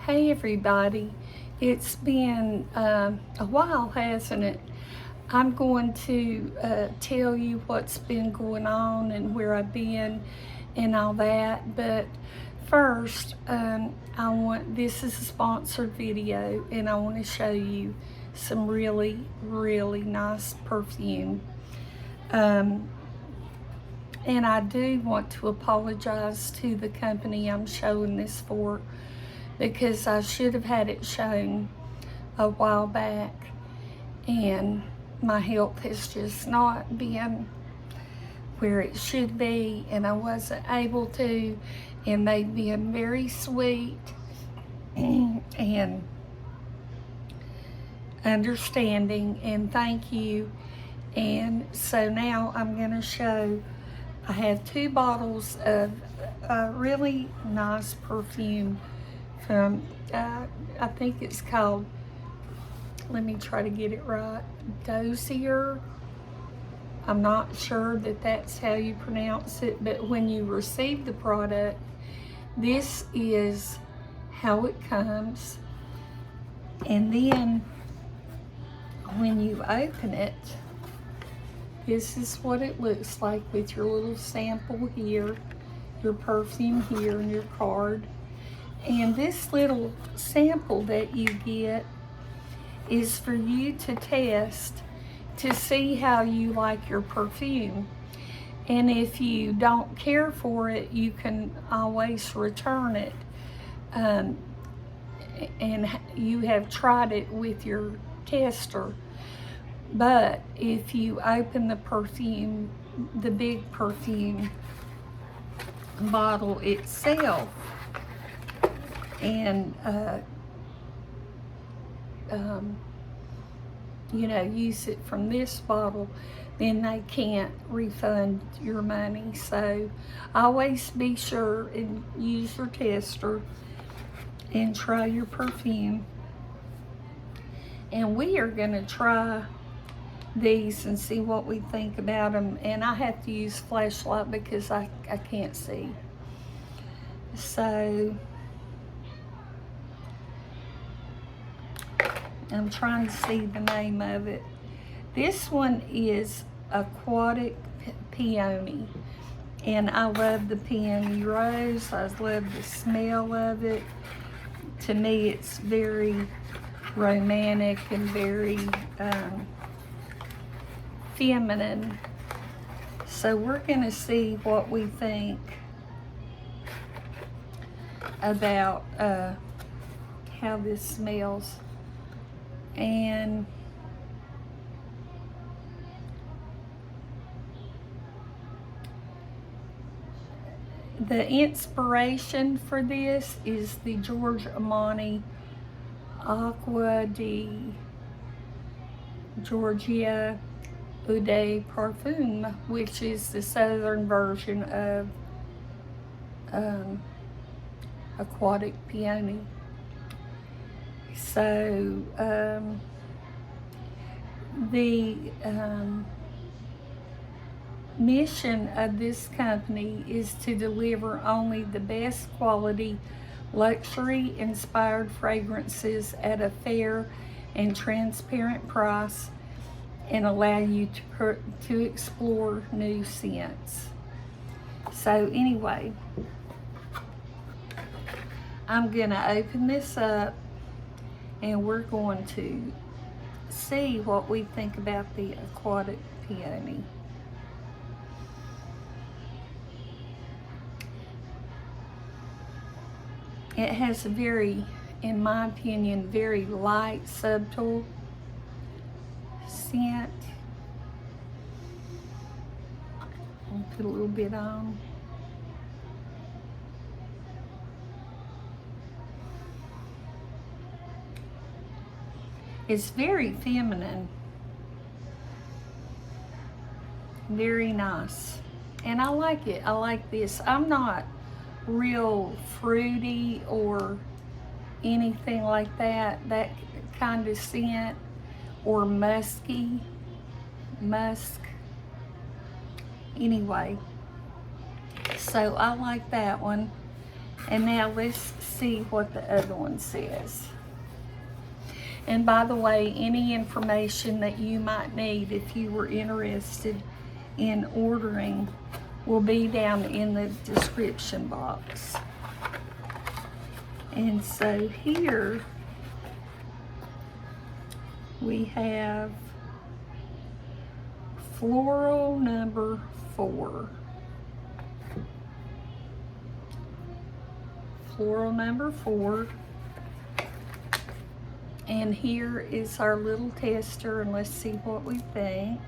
Hey everybody, it's been a while, hasn't it? I'm going to tell you what's been going on and where I've been and all that, but first this is a sponsored video and I want to show you some really nice perfume. And I do want to apologize to the company I'm showing this for, because I should have had it shown a while back and my health has just not been where it should be and I wasn't able to, and they've been very sweet and understanding, and thank you. And so now I'm going to show, I have 2 bottles of really nice perfume from, I think it's called, let me try to get it right, Dossier. I'm not sure that that's how you pronounce it, but when you receive the product, this is how it comes. And then when you open it, this is what it looks like with your little sample here, your perfume here, and your card. And this little sample that you get is for you to test to see how you like your perfume. And if you don't care for it, you can always return it. And you have tried it with your tester. But if you open the perfume, the big perfume bottle itself, and use it from this bottle, then they can't refund your money. So always be sure and use your tester and try your perfume. And we are going to try these and see what we think about them. And I have to use flashlight because I can't see. So I'm trying to see the name of it. This one is Aquatic Peony. And I love the peony rose. I love the smell of it. To me, it's very romantic and very feminine. So we're going to see what we think about how this smells. And the inspiration for this is the George Armani Aqua di Georgia Adare Perfume, which is the southern version of Aquatic Peony. So the mission of this company is to deliver only the best quality luxury inspired fragrances at a fair and transparent price, and allow you to explore new scents. So anyway, I'm gonna open this up and we're going to see what we think about the Aquatic Peony. It has a very, in my opinion, very light, subtle scent. I'll put a little bit on. It's very feminine, very nice, and I like it. I like this. I'm not real fruity or anything like that kind of scent, or musk. Anyway, so I like that one. And now let's see what the other one says. And by the way, any information that you might need if you were interested in ordering will be down in the description box. And so here we have floral number 4. Floral number 4. And here is our little tester, and let's see what we think.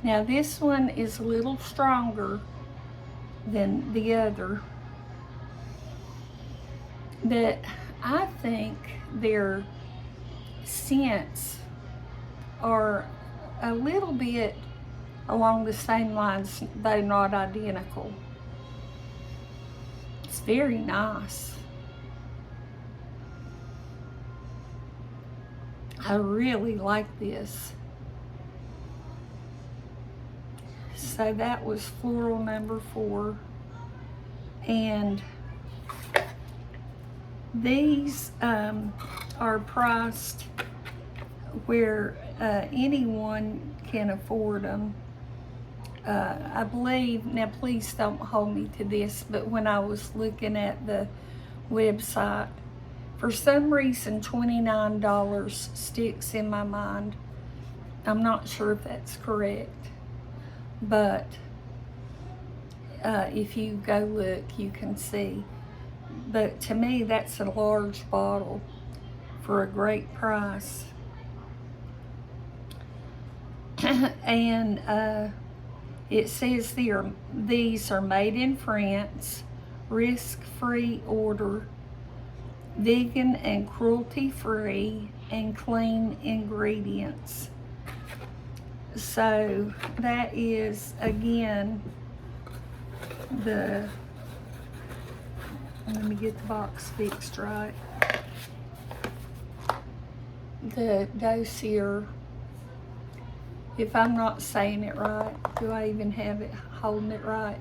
Now this one is a little stronger than the other, but I think their scents are a little bit along the same lines, though not identical. It's very nice. I really like this. So that was floral number 4. And these are priced where anyone can afford them. I believe, now please don't hold me to this, but when I was looking at the website, for some reason $29 sticks in my mind. I'm not sure if that's correct, but if you go look, you can see. But to me, that's a large bottle for a great price. And it says here, these are made in France, risk-free order, vegan and cruelty-free, and clean ingredients. So that is, again, let me get the box fixed right. The Dossier, if I'm not saying it right, do I even have it holding it right?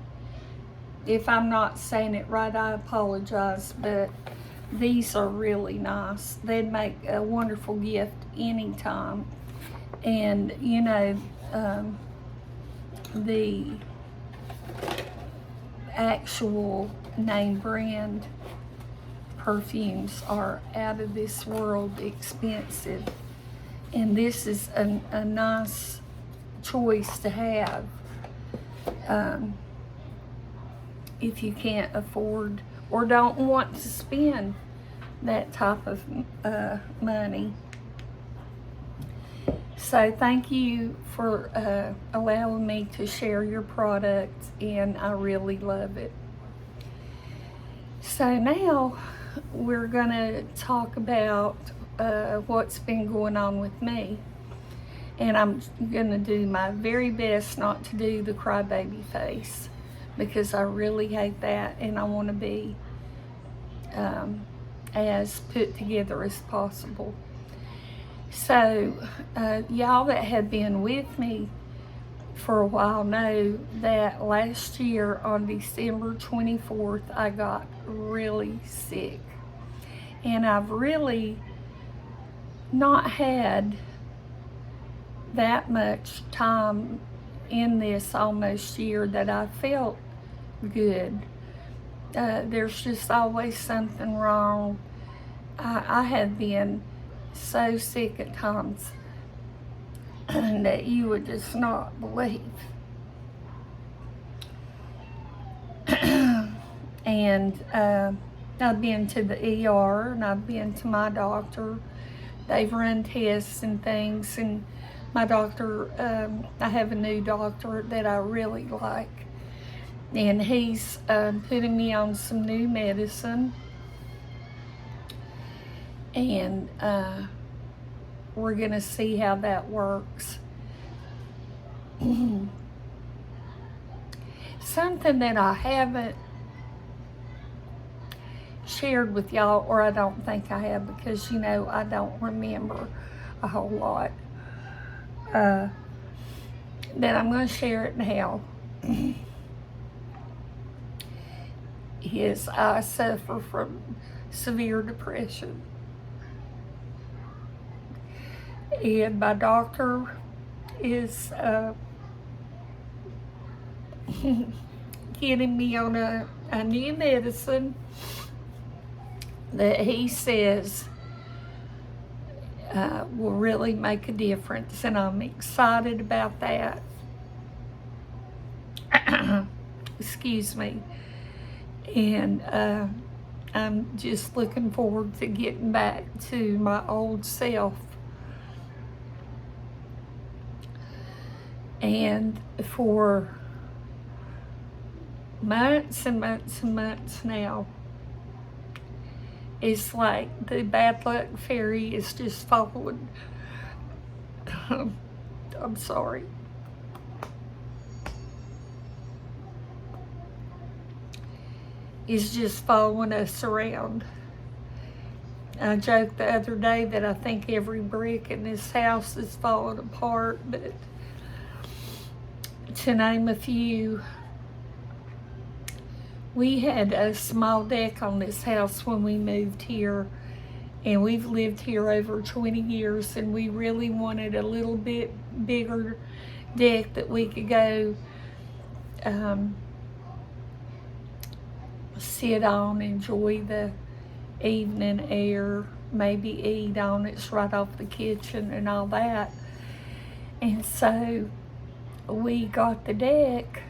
If I'm not saying it right, I apologize, but these are really nice. They'd make a wonderful gift anytime. And you know, the actual name brand perfumes are out of this world expensive, and this is a nice choice to have if you can't afford or don't want to spend that type of money. So thank you for allowing me to share your product, and I really love it. So now we're gonna talk about what's been going on with me. And I'm gonna do my very best not to do the crybaby face, because I really hate that, and I wanna be as put together as possible. So y'all that have been with me for a while know that last year on December 24th, I got really sick. And I've really not had that much time in this almost year that I felt good. There's just always something wrong. I have been so sick at times that you would just not believe. And I've been to the ER, and I've been to my doctor. They've run tests and things, and my doctor, I have a new doctor that I really like, and he's putting me on some new medicine, and we're gonna see how that works. Something that I haven't shared with y'all, or I don't think I have, because you know I don't remember a whole lot, that I'm going to share it now. I suffer from severe depression. And my doctor is getting me on a new medicine that he says will really make a difference, and I'm excited about that. Excuse me. And I'm just looking forward to getting back to my old self. And for months and months and months now, it's like the bad luck fairy is just following. I'm sorry. Is just following us around. I joked the other day that I think every brick in this house is falling apart, but to name a few, we had a small deck on this house when we moved here, and we've lived here over 20 years, and we really wanted a little bit bigger deck that we could go sit on, enjoy the evening air, maybe eat on it. It's right off the kitchen and all that. And so we got the deck,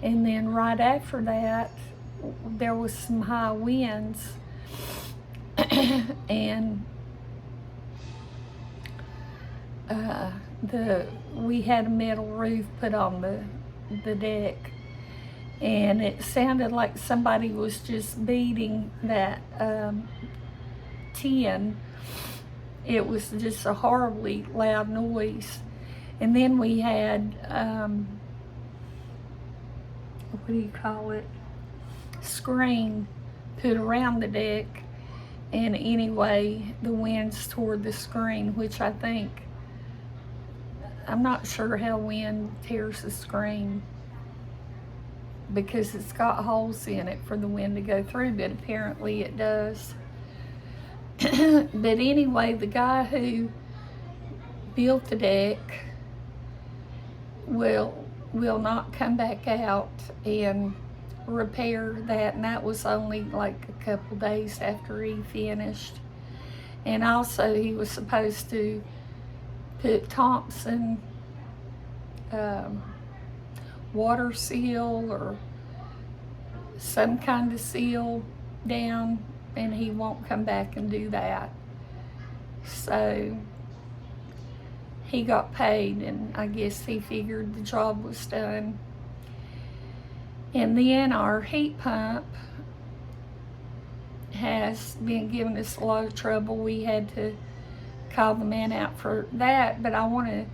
and then right after that there was some high winds and we had a metal roof put on the deck, and it sounded like somebody was just beating that tin. It was just a horribly loud noise. And then we had, what do you call it? Screen put around the deck. And anyway, the winds toward the screen, which I think, I'm not sure how wind tears the screen, because it's got holes in it for the wind to go through, but apparently it does. But anyway, the guy who built the deck will not come back out and repair that, and that was only like a couple days after he finished. And also he was supposed to put Thompson water seal or some kind of seal down, and he won't come back and do that. So he got paid, and I guess he figured the job was done. And then our heat pump has been giving us a lot of trouble. We had to call the man out for that, but I want to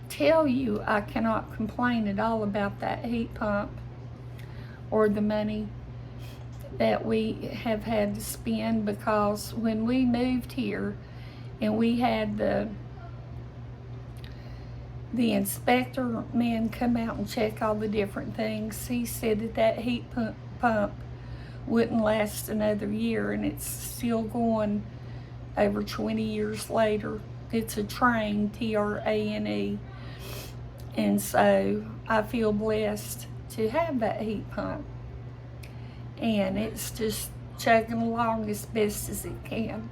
tell you, I cannot complain at all about that heat pump or the money that we have had to spend, because when we moved here and we had the inspector man come out and check all the different things, he said that heat pump wouldn't last another year, and it's still going over 20 years later. It's a Trane, Trane. And so I feel blessed to have that heat pump. And it's just chugging along as best as it can.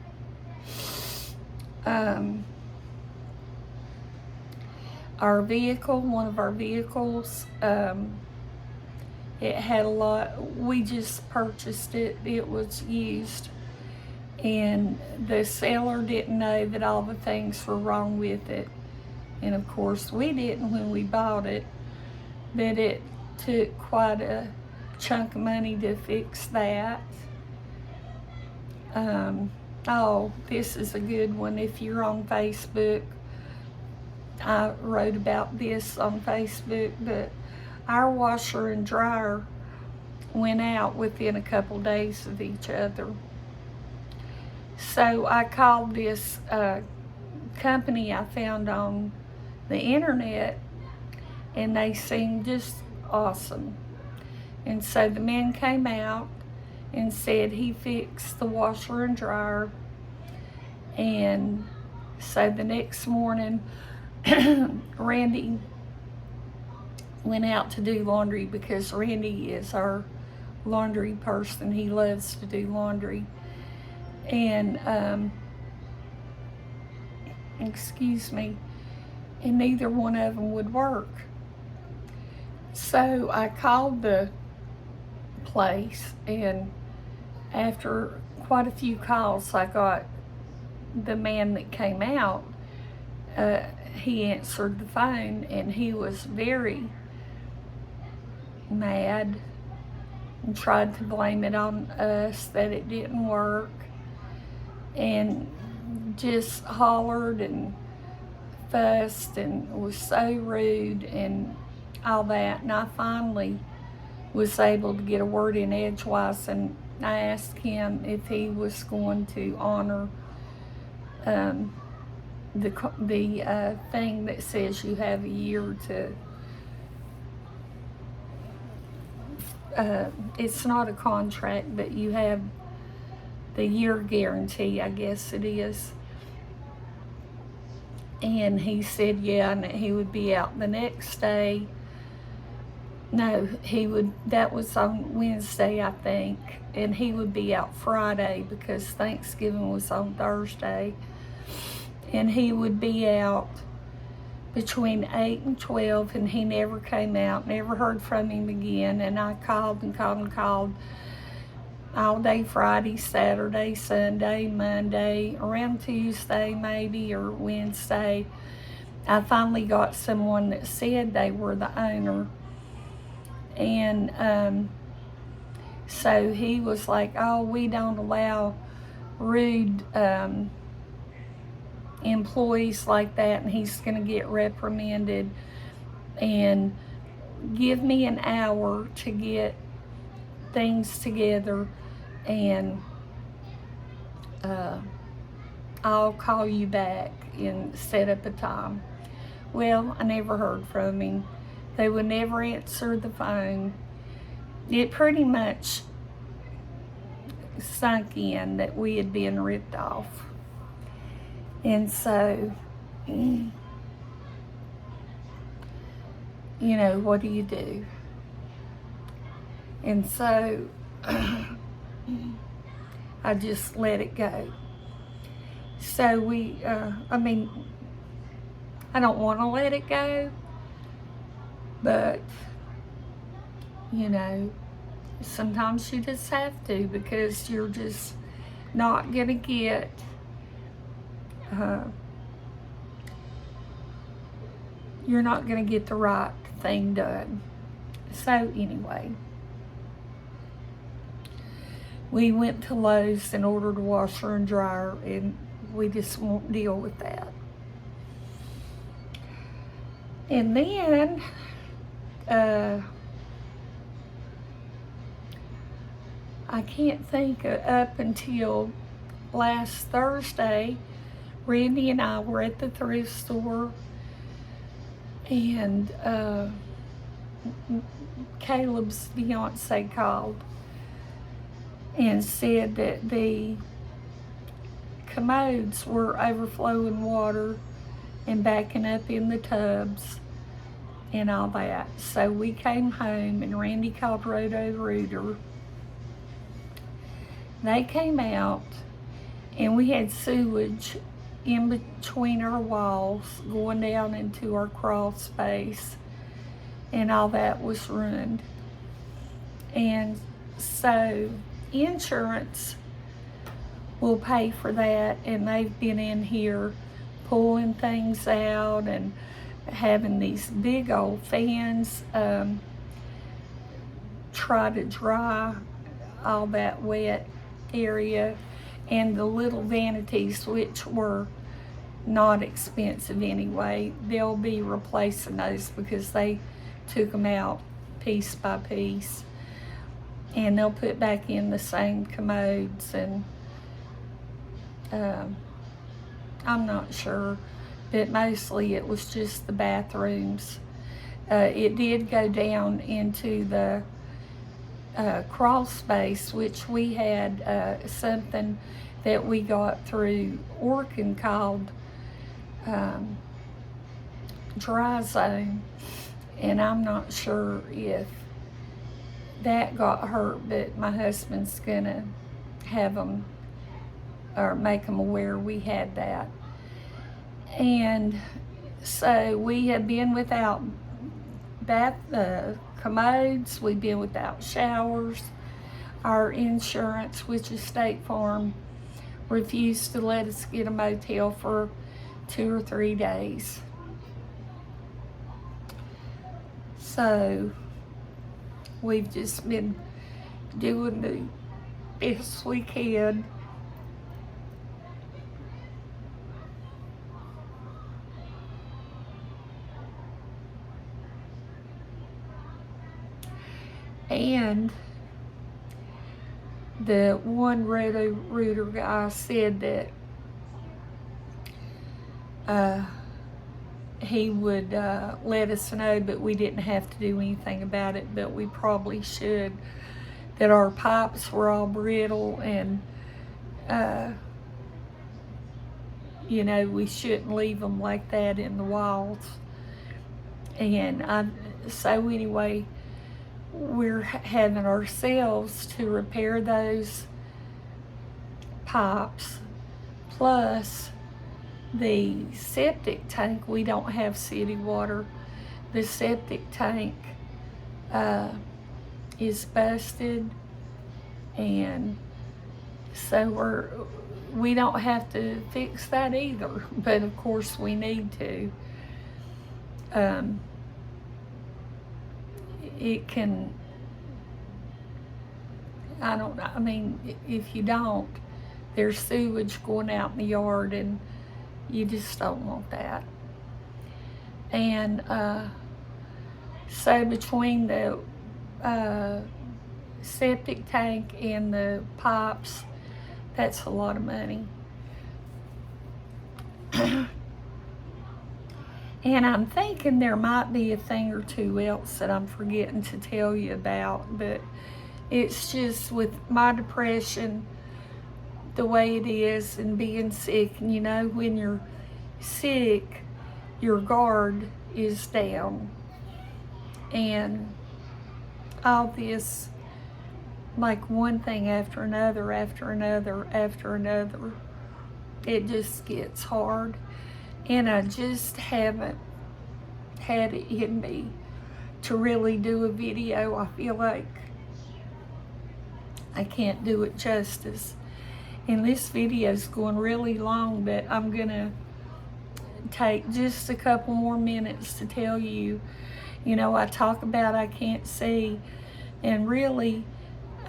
Our vehicle, one of our vehicles, it had a lot, we just purchased it, it was used. And the seller didn't know that all the things were wrong with it. And of course we didn't when we bought it, but it took quite a chunk of money to fix that. Oh, this is a good one. If you're on Facebook, I wrote about this on Facebook, but our washer and dryer went out within a couple days of each other. So I called this company I found on the internet, and they seemed just awesome. And so the man came out and said he fixed the washer and dryer. And so the next morning, Randy went out to do laundry because Randy is our laundry person. He loves to do laundry. And, excuse me, and neither one of them would work. So I called the place, and after quite a few calls, I got the man that came out. He answered the phone, and he was very mad and tried to blame it on us that it didn't work, and just hollered and fussed and was so rude and all that. And I finally was able to get a word in edgewise, and I asked him if he was going to honor the thing that says you have a year to, it's not a contract, but you have the year guarantee, I guess it is. And he said yeah, and that he would be out the next day. No, that was on Wednesday, I think, and he would be out Friday because Thanksgiving was on Thursday. And he would be out between 8 and 12, and he never came out, never heard from him again. And I called and called and called all day Friday, Saturday, Sunday, Monday, around Tuesday maybe, or Wednesday. I finally got someone that said they were the owner. And so he was like, oh, we don't allow rude employees like that, and he's going to get reprimanded, and give me an hour to get things together, and I'll call you back and set up a time. Well, I never heard from him. They would never answer the phone. It pretty much sunk in that we had been ripped off. And so, you know, what do you do? And so, I just let it go. So I don't want to let it go, but, you know, sometimes you just have to, because you're just not going to get you're not going to get the right thing done. So anyway, we went to Lowe's and ordered a washer and dryer, and we just won't deal with that. And then I can't think up until last Thursday, Randy and I were at the thrift store, and Caleb's fiance called and said that the commodes were overflowing water and backing up in the tubs and all that. So we came home, and Randy called Roto-Rooter. They came out, and we had sewage in between our walls going down into our crawl space, and all that was ruined. And so insurance will pay for that, and they've been in here pulling things out and having these big old fans try to dry all that wet area, and the little vanities, which were not expensive anyway, they'll be replacing those because they took them out piece by piece, and they'll put back in the same commodes. And I'm not sure, but mostly it was just the bathrooms. it did go down into the crawl space, which we had something that we got through Orkin called dry zone, and I'm not sure if that got hurt, but my husband's gonna have them or make them aware we had that. And so we have been without bath commodes, we've been without showers. Our insurance, which is State Farm, refused to let us get a motel for 2 or 3 days. So we've just been doing the best we can. And the one rooter guy said that he would let us know, but we didn't have to do anything about it, but we probably should, that our pipes were all brittle, and you know, we shouldn't leave them like that in the walls. And so anyway, we're having ourselves to repair those pipes, plus the septic tank. We don't have city water. The septic tank is busted, and so we don't have to fix that either, but of course we need to. It can, I don't know, I mean, if you don't, there's sewage going out in the yard, and you just don't want that. And so between the septic tank and the pipes, that's a lot of money. And I'm thinking there might be a thing or two else that I'm forgetting to tell you about, but it's just with my depression, the way it is, and being sick. And you know, when you're sick, your guard is down. And all this, like one thing after another, after another, after another, it just gets hard. And I just haven't had it in me to really do a video. I feel like I can't do it justice. And this video is going really long, but I'm gonna take just a couple more minutes to tell you, you know, I talk about I can't see, and really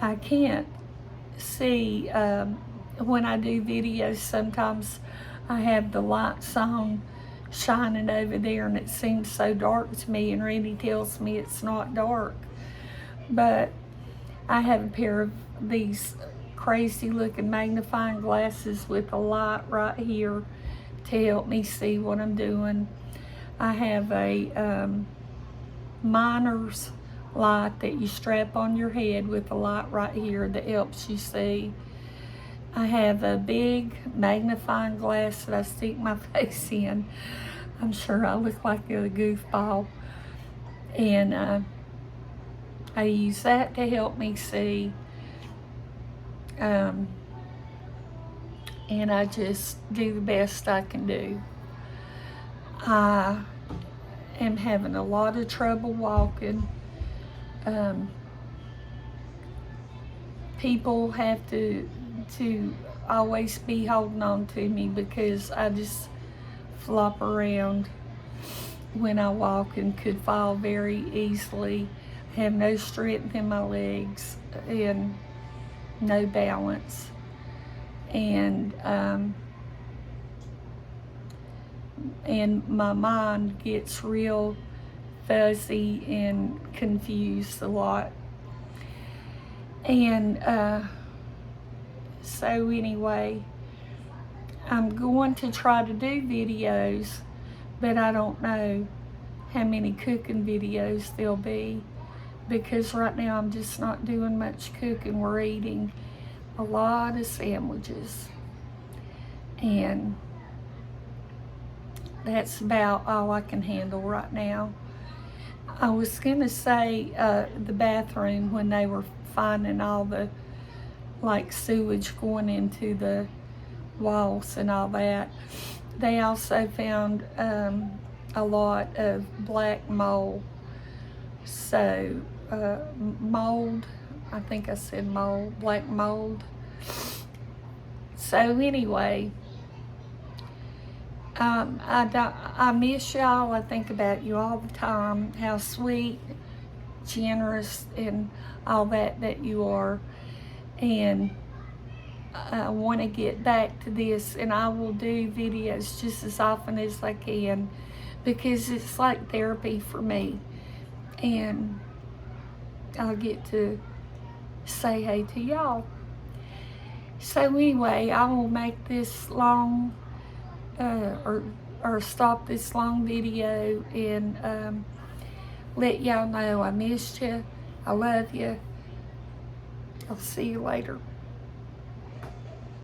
I can't see. When I do videos, sometimes I have the lights on shining over there, and it seems so dark to me, and Randy tells me it's not dark. But I have a pair of these crazy looking magnifying glasses with a light right here to help me see what I'm doing. I have a miner's light that you strap on your head with a light right here that helps you see. I have a big magnifying glass that I stick my face in. I'm sure I look like a goofball. And I use that to help me see. And I just do the best I can do. I am having a lot of trouble walking. People have to always be holding on to me because I just flop around when I walk and could fall very easily. I have no strength in my legs and no balance. And my mind gets real fuzzy and confused a lot. And so anyway, I'm going to try to do videos, but I don't know how many cooking videos there'll be, because right now I'm just not doing much cooking. We're eating a lot of sandwiches, and that's about all I can handle right now. I was gonna say the bathroom, when they were finding all the like sewage going into the walls and all that, they also found a lot of black mold. So mold, I think I said mold, black mold. So anyway, I miss y'all. I think about you all the time, how sweet, generous, and all that you are. And I want to get back to this, and I will do videos just as often as I can, because it's like therapy for me. And I'll get to say hey to y'all. So anyway, I will make this long or stop this long video and let y'all know I missed you. I love you. I'll see you later.